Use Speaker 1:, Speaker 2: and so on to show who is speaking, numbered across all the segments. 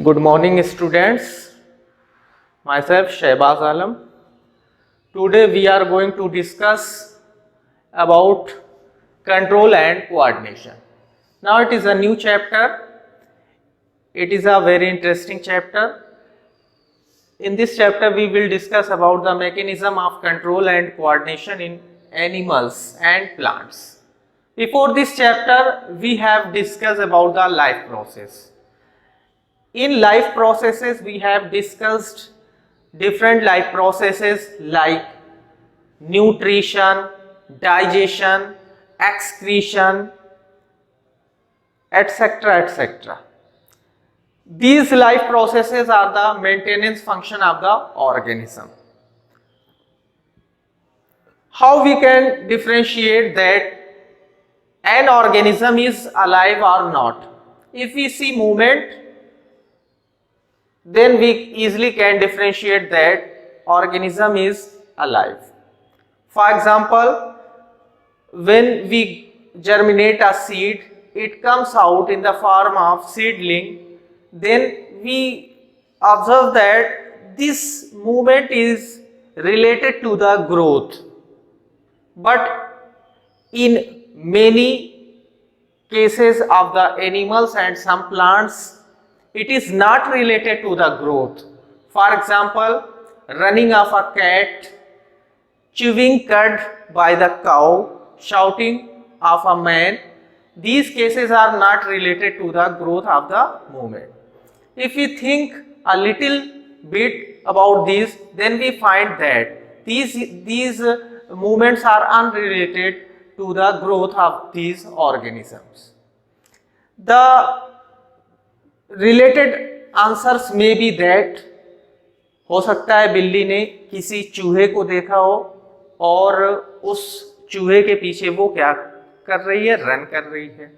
Speaker 1: Good morning, students. Myself Shehbaz Alam. Today we are going to discuss about control and coordination. Now it is a new chapter. It is a very interesting chapter. In this chapter we will discuss about the mechanism of control and coordination in animals and plants. Before this chapter we have discussed about the life process. In life processes we have discussed different life processes like nutrition, digestion, excretion, etc. etc. These life processes are the maintenance function of the organism. How we can differentiate that an organism is alive or not? If we see movement, then we easily can differentiate that organism is alive. For example, when we germinate a seed, it comes out in the form of seedling. Then we observe that this movement is related to the growth. But in many cases of the animals and some plants, it is not related to the growth. For example, running of a cat, chewing cud by the cow, shouting of a man, these cases are not related to the growth of the movement. If we think a little bit about this, then we find that these movements are unrelated to the growth of these organisms. The related answers may be that हो सकता है बिल्ली ने किसी चूहे को देखा हो और उस चूहे के पीछे वो क्या कर रही है, रन कर रही है.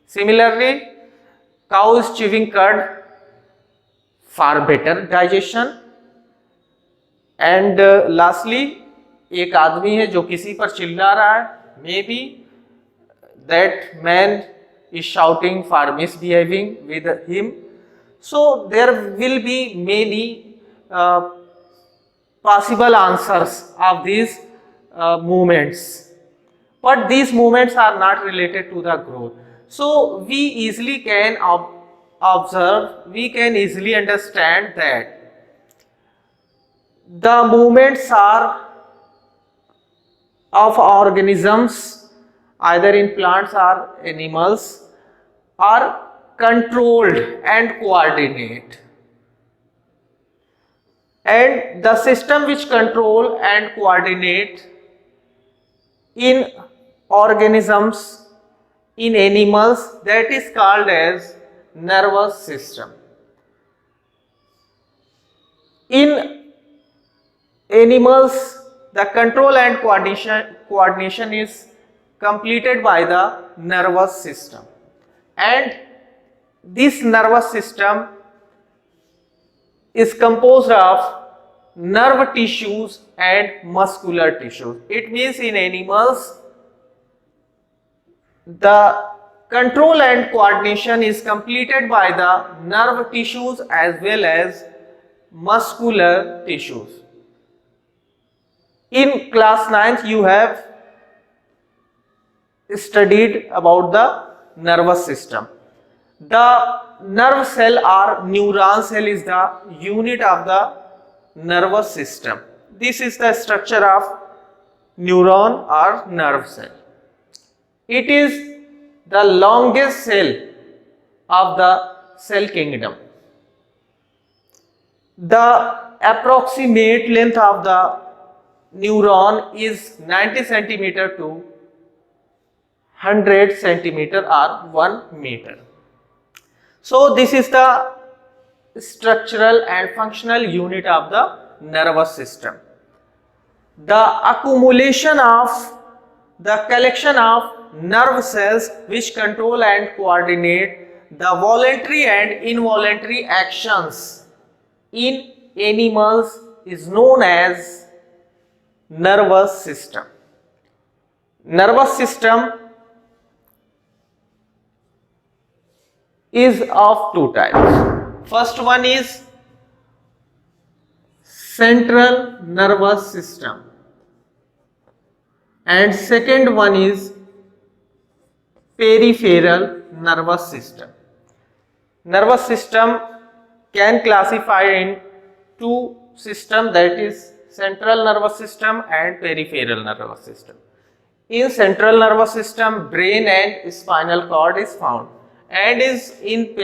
Speaker 1: Similarly, cow is chewing cud for better digestion. And lastly, एक आदमी है जो किसी पर चिल्ला रहा है. Maybe that man is shouting for misbehaving with him. So there will be many possible answers of these movements, but these movements are not related to the growth. So we easily can observe, we can easily understand that the movements are of organisms, either in plants or animals, are controlled and coordinate. And the system which control and coordinate in organisms, in animals, that is called as nervous system. In animals, the control and coordination is completed by the nervous system, and this nervous system is composed of nerve tissues and muscular tissues. It means in animals the control and coordination is completed by the nerve tissues as well as muscular tissues. In class 9th you have studied about the nervous system. The nerve cell or neuron cell is the unit of the nervous system. This is the structure of neuron or nerve cell. It is the longest cell of the cell kingdom. The approximate length of the neuron is 90 centimeter to 100 centimeter or 1 meter. So this is the structural and functional unit of the nervous system. The accumulation of the collection of nerve cells which control and coordinate the voluntary and involuntary actions in animals is known as nervous system. Nervous system is of two types. First one is central nervous system and second one is peripheral nervous system. Nervous system can classify in two systems, that is central nervous system and peripheral nervous system. In central nervous system, brain and spinal cord is found, and is in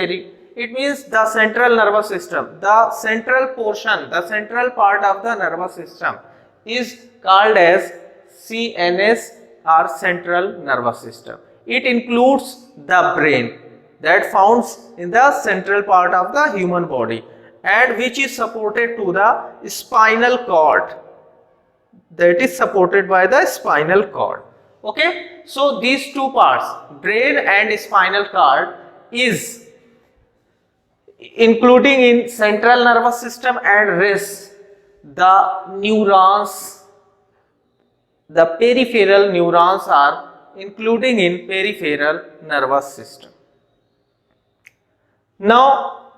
Speaker 1: it means the central nervous system, the central portion, the central part of the nervous system is called as CNS or central nervous system. It includes the brain that founds in the central part of the human body and which is supported to the spinal cord, that is supported by the spinal cord. Okay, so these two parts, brain and spinal cord, is including in central nervous system, and rest the neurons, the peripheral neurons are including in peripheral nervous system. Now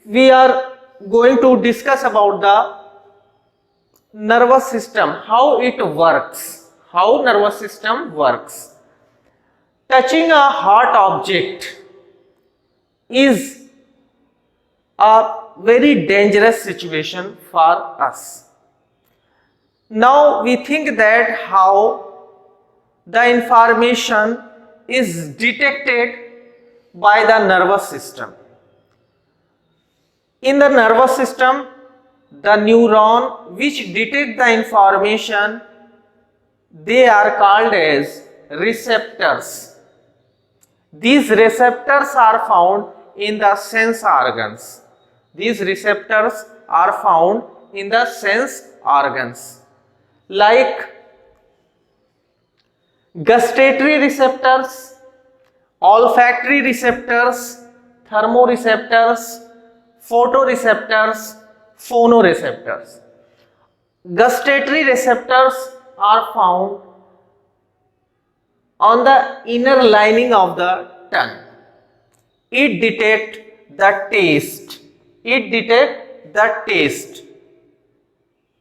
Speaker 1: we are going to discuss about the nervous system, how it works, how nervous system works. Touching a hot object is a very dangerous situation for us. Now we think that how the information is detected by the nervous system. In the nervous system, the neuron which detect the information, they are called as receptors. These receptors are found in the sense organs. These receptors are found in the sense organs like gustatory receptors, olfactory receptors, thermoreceptors, photoreceptors, phonoreceptors. Gustatory receptors are found on the inner lining of the tongue. It detects the taste. It detects the taste.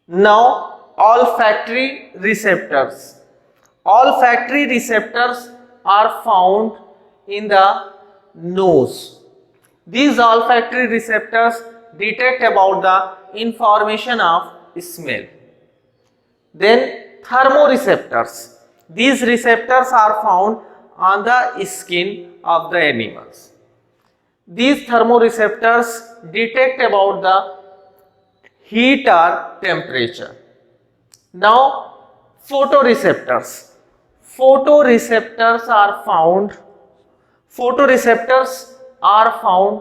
Speaker 1: Now, olfactory receptors. Olfactory receptors are found in the nose. These olfactory receptors detect about the information of smell. Then thermoreceptors. These receptors are found on the skin of the animals. These thermoreceptors detect about the heat or temperature. Now photoreceptors. Photoreceptors are found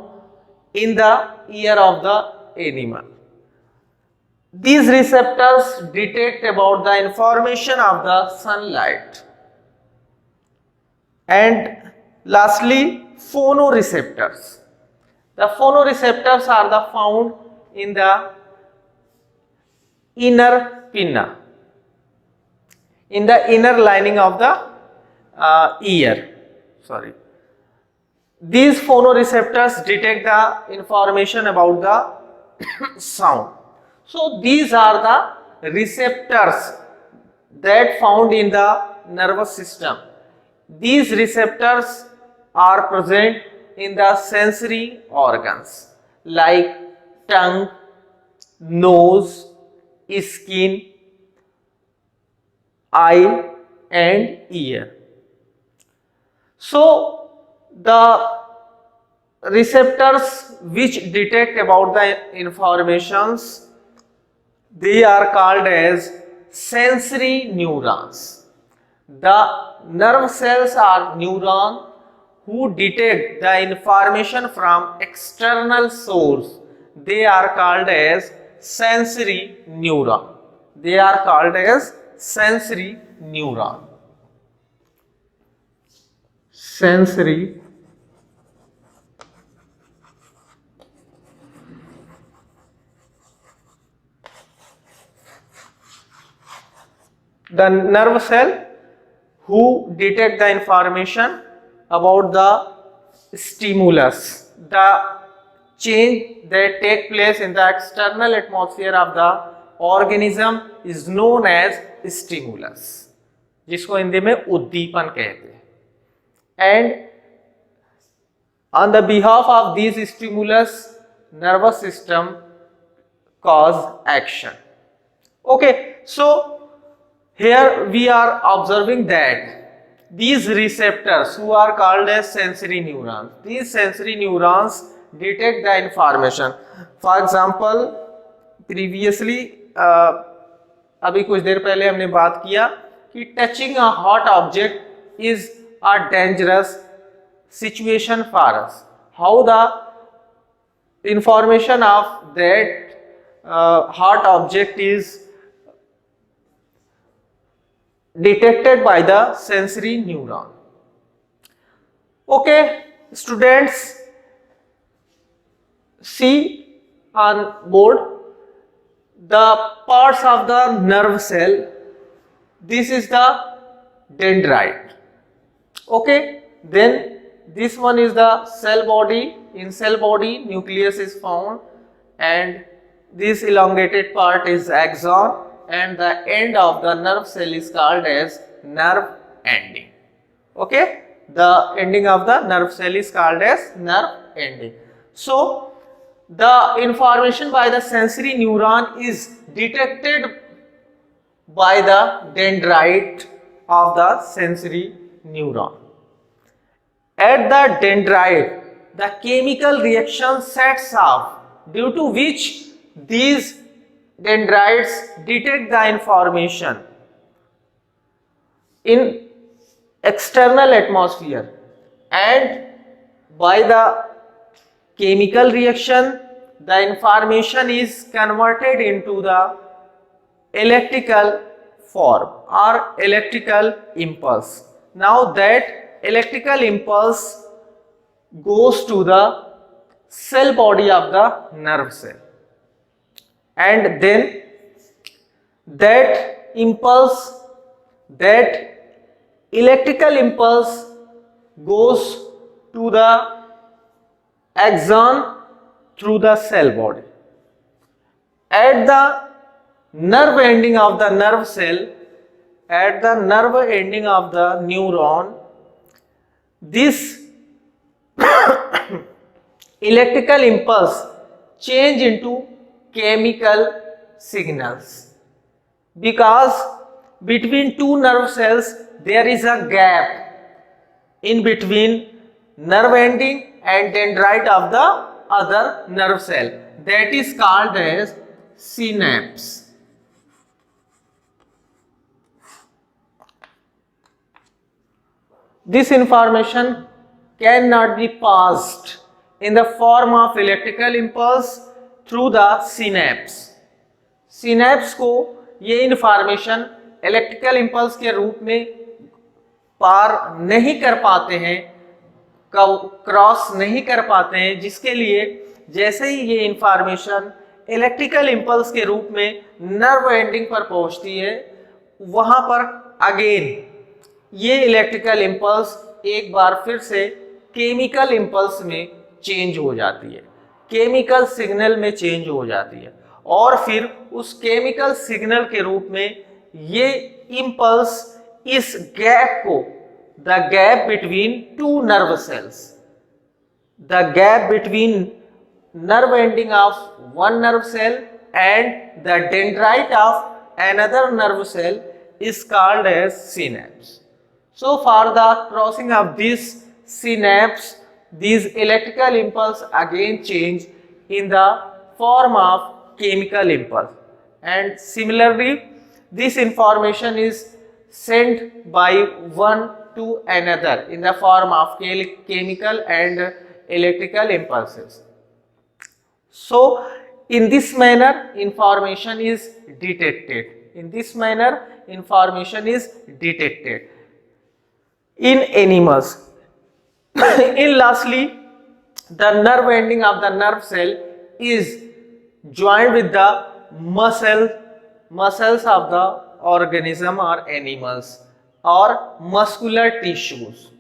Speaker 1: in the ear of the animal. These receptors detect about the information of the sunlight. And lastly, phonoreceptors. The phonoreceptors are found in the inner pinna, in the inner lining of the ear. These phonoreceptors detect the information about the sound. So these are the receptors that found in the nervous system. These receptors are present in the sensory organs like tongue, nose, skin, eye and ear. So the receptors which detect about the informations, they are called as sensory neurons. The nerve cells are neurons who detect the information from external source. They are called as sensory neuron. They are called as sensory neuron. Sensory the nerve cell who detect the information about the stimulus, the change that take place in the external atmosphere of the organism is known as stimulus, जिसको हिंदी में उद्दीपन कहते हैं. And on the behalf of these stimulus, nervous system cause action. Okay, so here we are observing that these receptors, who are called as sensory neurons, these sensory neurons detect the information. For example, previously अभी कुछ देर पहले हमने बात किया कि touching a hot object is a dangerous situation for us. How the information of that hot object is detected by the sensory neuron. Okay, students, see on board the parts of the nerve cell. This is the dendrite. Okay, then this one is the cell body. In cell body, nucleus is found, and this elongated part is axon, and the end of the nerve cell is called as nerve ending. Okay, the ending of the nerve cell is called as nerve ending. So the information by the sensory neuron is detected by the dendrite of the sensory neuron. At the dendrite, the chemical reaction sets off, due to which these dendrites detect the information in external atmosphere, and by the chemical reaction the information is converted into the electrical form or electrical impulse. Now that electrical impulse goes to the cell body of the nerve cell, and then that impulse, that electrical impulse goes to the axon through the cell body. At the nerve ending of the nerve cell, at the nerve ending of the neuron, this electrical impulse change into chemical signals, because between two nerve cells there is a gap in between nerve ending and dendrite of the other nerve cell, that is called as synapse. This information cannot be passed in the form of electrical impulse through the synapse. Synapse को ये information electrical impulse के रूप में पार नहीं कर पाते हैं, cross नहीं कर पाते हैं, जिसके लिए जैसे ही ये इंफॉर्मेशन इलेक्ट्रिकल इंपल्स के रूप में नर्व एंडिंग पर पहुंचती है, वहां पर अगेन ये इलेक्ट्रिकल इंपल्स एक बार फिर से केमिकल इंपल्स में चेंज हो जाती है, केमिकल सिग्नल में चेंज हो जाती है, और फिर उस केमिकल सिग्नल के रूप में ये इंपल्स इस गैप को, the gap between two nerve cells, the gap between nerve ending of one nerve cell and the dendrite of another nerve cell is called as synapse. So for the crossing of this synapse, these electrical impulse again change in the form of chemical impulse, and similarly this information is sent by one to another in the form of chemical and electrical impulses. So in this manner information is detected. In this manner information is detected in animals. In lastly, the nerve ending of the nerve cell is joined with the muscles of the organism or animals or muscular tissues.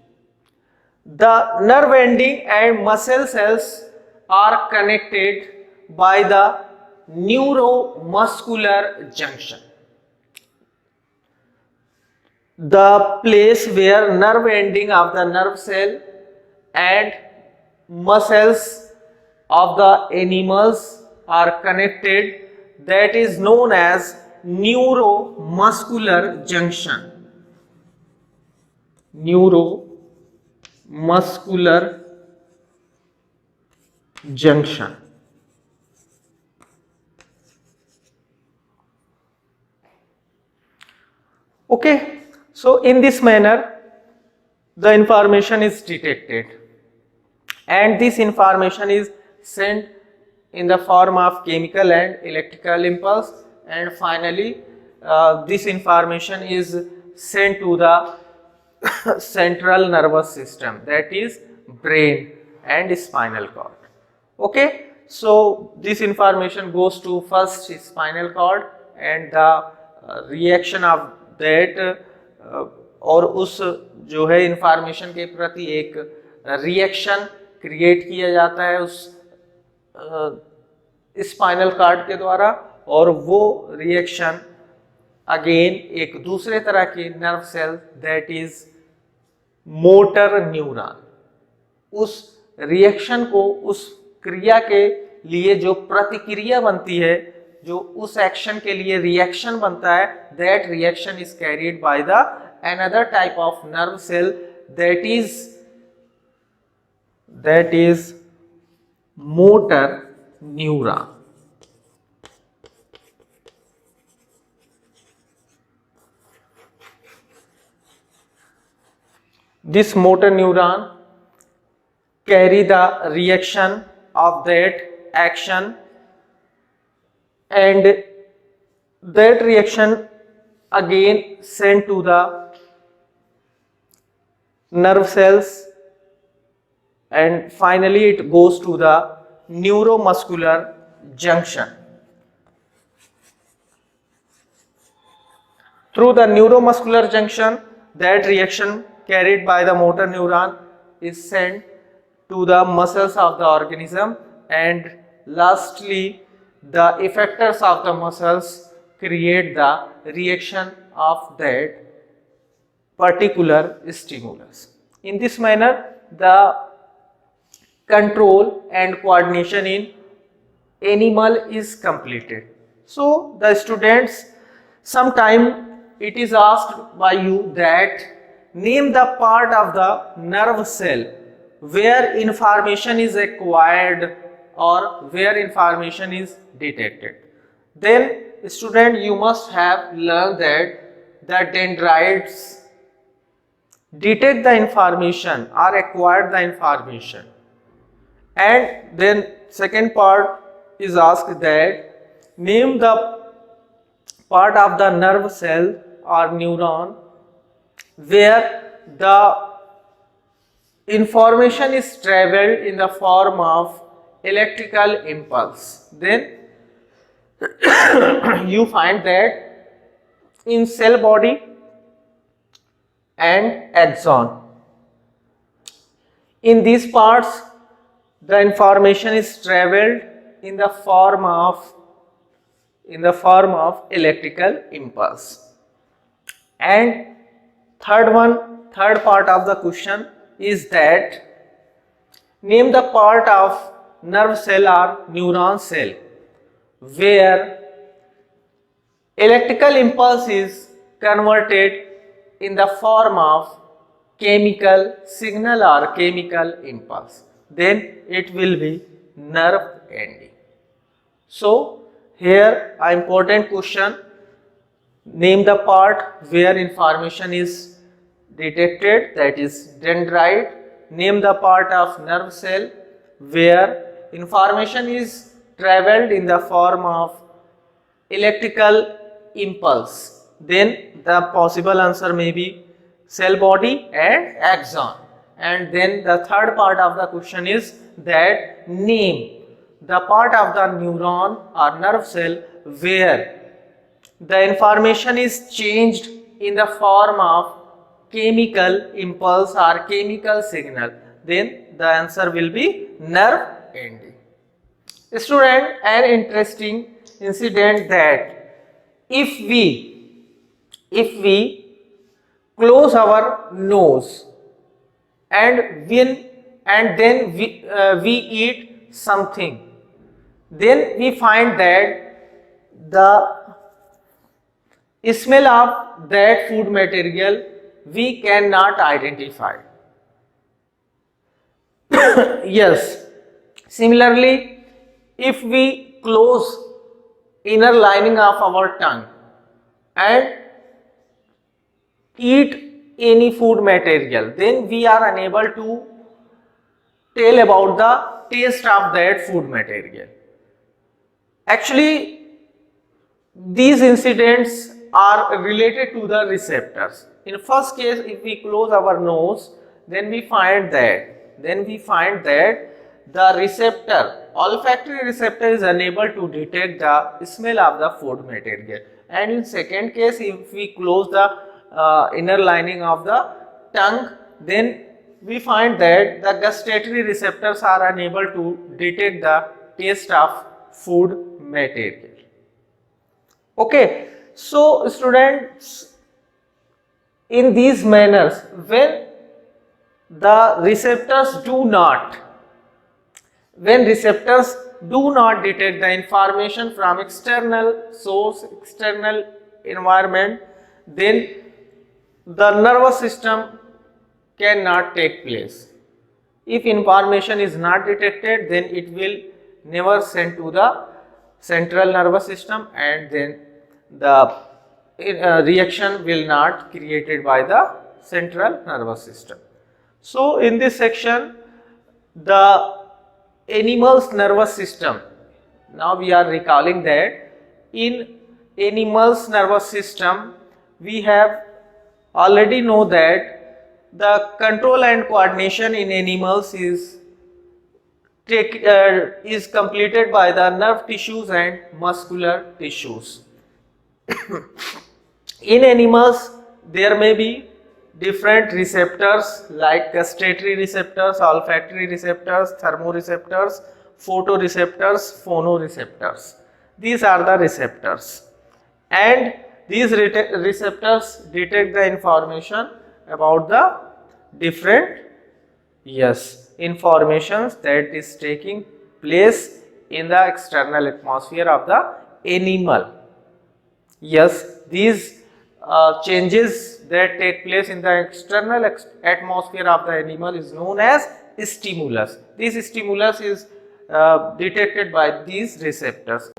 Speaker 1: The nerve ending and muscle cells are connected by the neuromuscular junction, the place where nerve ending of the nerve cell and muscles of the animals are connected, that is known as neuromuscular junction. Neuromuscular junction. Okay, so in this manner the information is detected and this information is sent in the form of chemical and electrical impulse, and finally this information is sent to the central nervous system, that is brain and spinal cord. Okay, so this information goes to first spinal cord and the reaction of that और उस जो है information के प्रति एक reaction create किया जाता है उस स्पाइनल कार्ड के द्वारा, और वो रिएक्शन अगेन एक दूसरे तरह की nerve cell that is motor neuron, उस रिएक्शन को, उस क्रिया के लिए जो प्रतिक्रिया बनती है, जो उस एक्शन के लिए रिएक्शन बनता है, that reaction is carried by the another type of nerve cell that is motor neuron. This motor neuron carry the reaction of that action, and that reaction again sent to the nerve cells, and finally it goes to the neuromuscular junction. Through the neuromuscular junction, that reaction carried by the motor neuron is sent to the muscles of the organism, and lastly the effectors of the muscles create the reaction of that particular stimulus. In this manner, the control and coordination in animal is completed. So the students, sometime it is asked by you that name the part of the nerve cell where information is acquired or where information is detected. Then student, you must have learned that the dendrites detect the information or acquire the information, and then second part is asked that name the part of the nerve cell or neuron where the information is traveled in the form of electrical impulse. Then you find that in cell body and axon, in these parts the information is traveled in the form of electrical impulse. And third part of the question is that name the part of nerve cell or neuron cell where electrical impulse is converted in the form of chemical signal or chemical impulse. Then it will be nerve ending. So here an important question, name the part where information is detected, that is dendrite. Name the part of nerve cell where information is traveled in the form of electrical impulse. Then the possible answer may be cell body and axon. And then the third part of the question is that name the part of the neuron or nerve cell where the information is changed in the form of chemical impulse or chemical signal. Then the answer will be nerve ending. Student, an interesting incident that if we close our nose and then we eat something, then we find that the smell of that food material we cannot identify. Yes, similarly, if we close inner lining of our tongue and eat any food material, then we are unable to tell about the taste of that food material. Actually, these incidents are related to the receptors. In first case, if we close our nose, then we find that the receptor, olfactory receptor, is unable to detect the smell of the food material. And in second case, if we close the inner lining of the tongue, then we find that the gustatory receptors are unable to detect the taste of food material. Okay, so students, in these manners, when the receptors do not detect the information from external source, external environment, then the nervous system cannot take place. If information is not detected, then it will never send to the central nervous system, and then the reaction will not created by the central nervous system. So in this section, the animal's nervous system, now we are recalling that in animal's nervous system we have already know that the control and coordination in animals is completed by the nerve tissues and muscular tissues. In animals, there may be different receptors like gustatory receptors, olfactory receptors, thermoreceptors, photoreceptors, phonoreceptors. These are the receptors, and these receptors detect the information about the different informations that is taking place in the external atmosphere of the animal. Yes, these changes that take place in the external atmosphere of the animal is known as stimulus. This stimulus is detected by these receptors.